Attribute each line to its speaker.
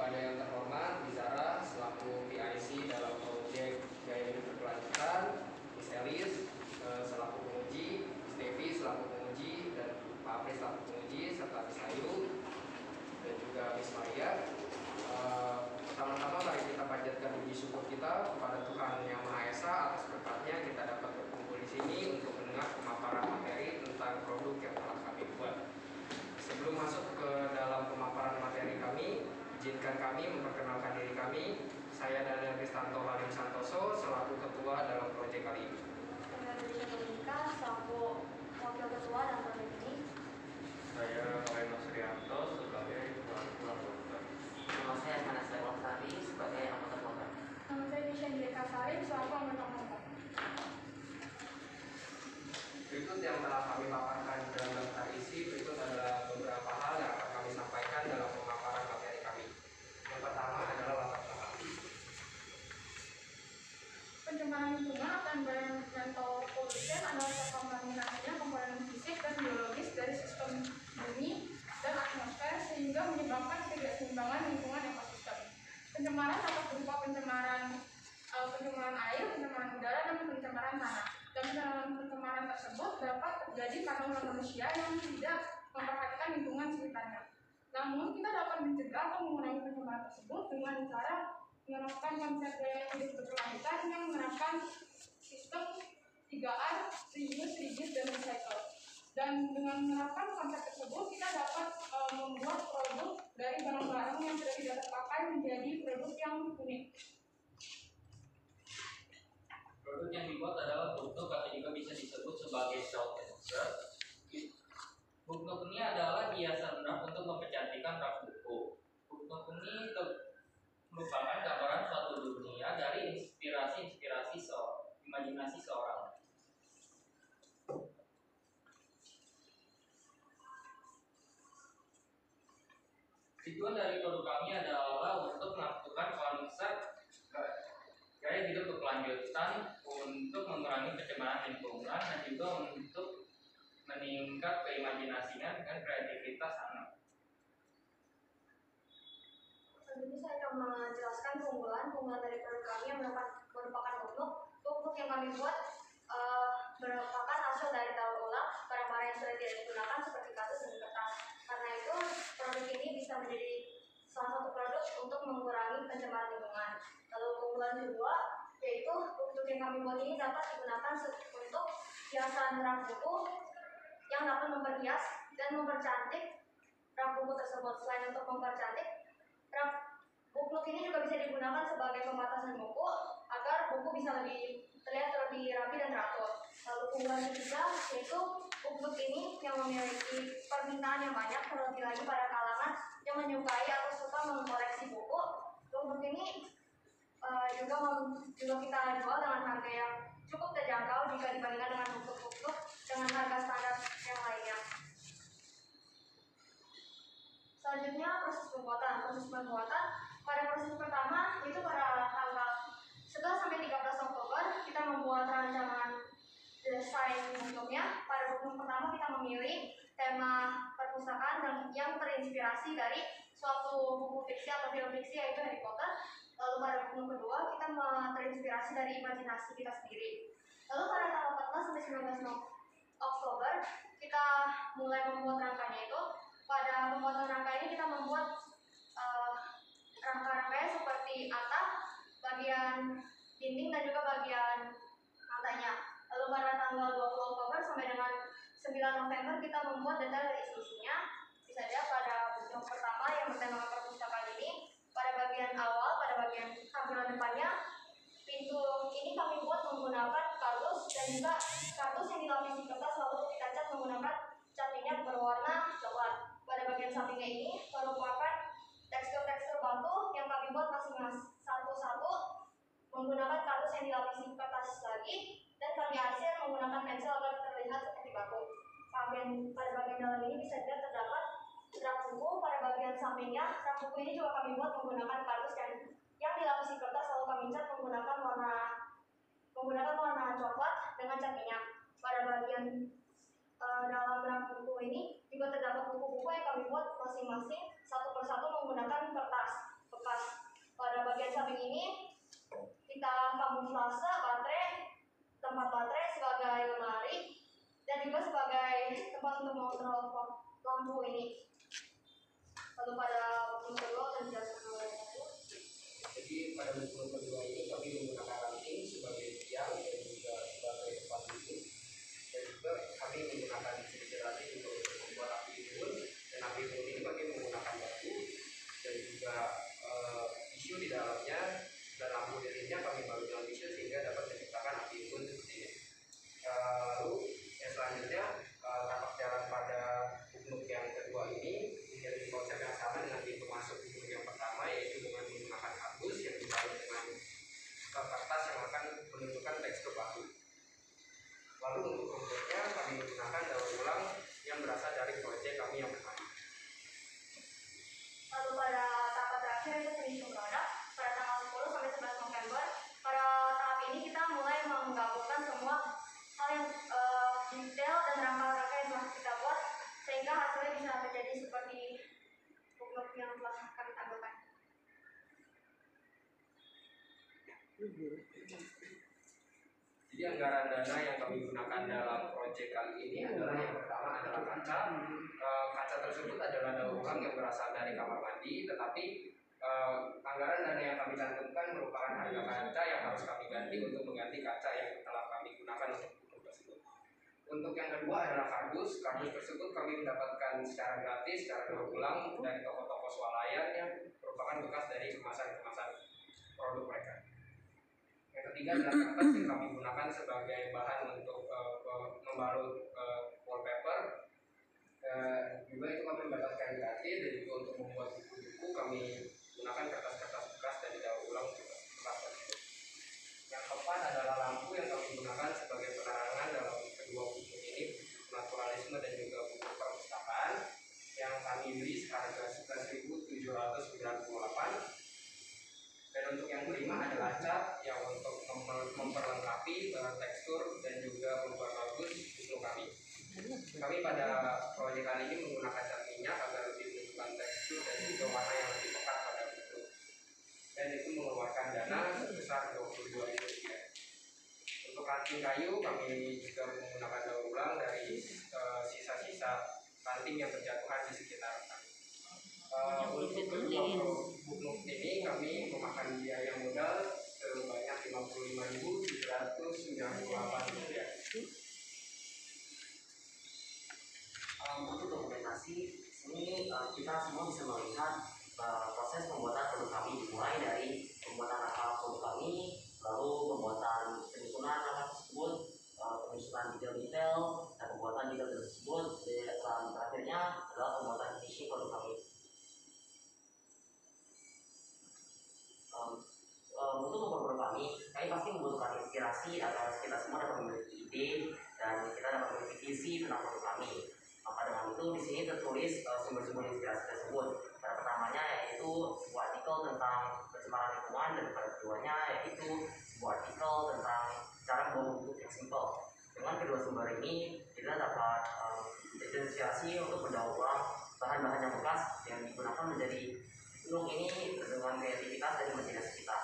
Speaker 1: kepada yang terhormat Bizara selaku PIC dalam proyek gaya hidup berkelanjutan, Miss Elis selaku penguji, Miss Devi selaku penguji, dan Pak Apri selaku penguji, serta Miss Ayu dan juga Miss Maria. Pertama-tama mari kita panjatkan puji syukur kita kepada Tuhan Yang Maha Esa atas berkatnya kita dapat berkumpul di sini untuk mendengar pemaparan materi tentang produk yang telah kami buat. Sebelum masuk ke dalam pemaparan materi kami, izinkan kami memperkenalkan diri kami. Saya Daniel Kristanto Halim Santoso selaku ketua dalam proyek kali ini.
Speaker 2: Saya Dewi Dominika selaku wakil ketua dalam proyek ini.
Speaker 3: Saya Valeno Srianto sebagai anggota.
Speaker 4: Nama saya Manasai Waksari sebagai anggota kelompok.
Speaker 2: Nama saya Nisha Jeka Salim selaku anggota kelompok.
Speaker 1: Berikut yang telah kami paparkan dalam daftar isi. Berikut adalah beberapa hal yang akan kami sampaikan dalam pemaparan materi kami. Yang pertama adalah latar belakang.
Speaker 2: Pencemaran lingkungan atau environmental pollution adalah terkontaminasinya komponen fisik dan biologis dari sistem bumi dan atmosfer sehingga menyebabkan ketidakseimbangan lingkungan ekosistem. Pencemaran dapat berupa pencemaran air, pencemaran udara, dan pencemaran tanah. Dan pencemaran tersebut dapat terjadi karena ulah manusia yang tidak memperhatikan lingkungan sekitarnya. Namun kita dapat mencegah atau mengurangi pencemaran tersebut dengan cara menerapkan konsep gaya hidup berkelanjutan yang menerapkan sistem 3R, reuse, reduce, dan recycle. Dan dengan menerapkan konsep tersebut kita dapat membuat produk dari barang-barang yang sudah tidak terpakai menjadi produk yang unik.
Speaker 3: Produk yang dibuat adalah book atau juga bisa disebut sebagai shelf insert. Book ini adalah hiasan rak untuk mempercantikkan rak buku. Book ini merupakan gambaran suatu dunia dari inspirasi imajinasi seorang. Tujuan dari produk kami adalah untuk melakukan konsep gaya hidup berkelanjutan untuk mengurangi pencemaran lingkungan dan juga untuk meningkat keimajinasian dan kreativitas anak.
Speaker 2: Selanjutnya saya akan menjelaskan keunggulan dari produk kami yang merupakan book yang kami buat merupakan hasil dari daur ulang barang-barang yang sudah tidak digunakan seperti kartu dan kertas. Karena itu produk ini bisa menjadi salah satu produk untuk mengurangi pencemaran lingkungan. Lalu keunggulan kedua yaitu book yang kami buat ini dapat digunakan untuk hiasan rak buku yang dapat memperhias dan mempercantik rak buku tersebut. Selain untuk mempercantik, book ini juga bisa digunakan sebagai pembatasan buku agar buku bisa terlihat lebih rapi dan teratur. Lalu keunggulan ketiga yaitu book ini yang memiliki permintaan yang banyak, terlebih lagi pada kalangan yang menyukai atau suka mengkoleksi buku. Book ini juga kita jual dengan harga yang cukup terjangkau jika dibandingkan dengan buku-buku dengan harga standar yang lainnya. Selanjutnya proses pembuatan. Pada proses pertama itu pada tanggal 11 sampai 13 Oktober kita membuat rancangan desain bentuknya. Pada buku pertama kita memilih tema perpustakaan yang terinspirasi dari suatu buku fiksi atau film fiksi yaitu Harry Potter. Lalu pada buku kedua kita terinspirasi dari imajinasi kita sendiri. Lalu pada tanggal 14 sampai 19 Oktober kita mulai membuat rangkanya itu. Pada pembuatan rangka ini kita membuat rangka-rangkanya seperti atap, bagian dinding dan juga bagian lantainya. Lalu pada tanggal 20 Oktober sampai dengan 9 November kita membuat detail dari isinya. Bisa dilihat pada bentuk pertama yang bertemakan perpustakaan ini. Pada bagian awal, pada bagian tampilan depannya, pintu ini kami buat menggunakan kardus dan juga kardus yang dilapisi kertas lalu kita cat menggunakan cat minyak berwarna coklat. Pada bagian sampingnya ini merupakan tekstur-tekstur batu yang kami buat masing-masing satu-satu menggunakan kardus yang dilapisi kertas lagi dan kami arsir menggunakan pensil agar terlihat seperti batu. Pada bagian dalam ini bisa dilihat terdapat rak buku. Pada bagian sampingnya rak buku ini juga kami buat menggunakan kardus yang dilapisi kertas lalu kami cat menggunakan warna coklat dengan cat minyak. Pada bagian dalam rak buku ini juga terdapat buku-buku yang kami buat masing-masing satu persatu menggunakan kertas ini. Lalu pada oknum kedua akan dijelaskan oleh aku.
Speaker 1: Jadi pada oknum kedua ini kami menggunakan ranting sebagai tiang dan juga sebagai tempat duduk, dan juga kami menggunakan sedikit ranting untuk membuat api unggun, dan api unggun ini kami menggunakan batu dan juga tisu di dalamnya, dan lampu lilinnya kami balut dengan tisu sehingga dapat menciptakan api unggun seperti ini. Lalu yang selanjutnya tapak jalan pada uknuk yang kedua ini memiliki konsep yang sama dengan pintu masuk uknuk yang pertama, yaitu dengan menggunakan kardus yang dibalut dengan kertas yang akan menunjukkan tekstur batu. Lalu untuk rumputnya kami menggunakan daur ulang yang berasal dari proyek kami yang pertama.
Speaker 2: Lalu pada tahap terakhir itu finishing product pada tanggal 10 sampai 11 November. Pada tahap ini kita mulai menggabungkan semua hal yang detail dan rangka-rangka yang telah kita buat sehingga hasilnya bisa menjadi seperti uknuk yang telah kami tampilkan.
Speaker 1: Jadi anggaran dana yang kami gunakan dalam proyek kali ini adalah yang pertama adalah kaca. Kaca tersebut adalah daur ulang yang berasal dari kamar mandi, tetapi anggaran dana yang kami cantumkan merupakan harga kaca yang harus kami ganti untuk mengganti kaca yang telah kami gunakan untuk uknuk tersebut. Untuk yang kedua adalah kardus. Kardus tersebut kami mendapatkan secara gratis, secara daur ulang dari toko-toko swalayan yang merupakan bekas dari kemasan-kemasan produk mereka. Yang ketiga adalah kertas yang kami gunakan sebagai bahan untuk membalut wallpaper. Juga itu kami mendapatkan gratis, dan juga untuk membuat buku-buku kami gunakan kertas-kertas bekas dari daur ulang bekas tersebut. Yang keempat adalah lampu yang kami gunakan sebagai penerangan dalam kedua buku ini, naturalisme dan juga buku perpustakaan, yang kami beli seharga 11.798. Dan untuk yang kelima adalah cat yang untuk memperlengkapi tekstur dan juga membuat bagus uknuk kami. Kami pada proyek kali ini menggunakan cat minyak agar lebih menunjukkan tekstur dan juga warna yang lebih pekat pada uknuk. Dan itu mengeluarkan dana sebesar Rp22.000. Untuk ranting kayu kami juga menggunakan daur ulang dari sisa-sisa ranting yang berjatuhan di sekitar kami. Untuk kedua uknuk ini kami memakan biaya modal sebanyak Rp55.798.
Speaker 4: Untuk dokumentasi, sini kita semua bisa melihat proses pembuatan produk kami dimulai dari pembuatan rangka produk kami, lalu pembuatan penyusunan rangka tersebut, penyusunan detail-detail, dan pembuatan detail tersebut, dan terakhirnya adalah pembuatan finishing produk kami. Untuk membuat produk kami pasti membutuhkan inspirasi agar kita semua dapat memiliki ide dan kita dapat memiliki visi tentang produk kami. Maka dengan itu di sini tertulis sumber-sumber inspirasi tersebut. Pada pertamanya yaitu sebuah artikel tentang pencemaran lingkungan, dan pada keduanya yaitu sebuah artikel tentang cara membuat buku yang simple. Dengan kedua sumber ini kita dapat inspirasi untuk mendaur ulang bahan-bahan yang bekas yang digunakan menjadi uknuk ini dengan kreativitas dan imajinasi kita.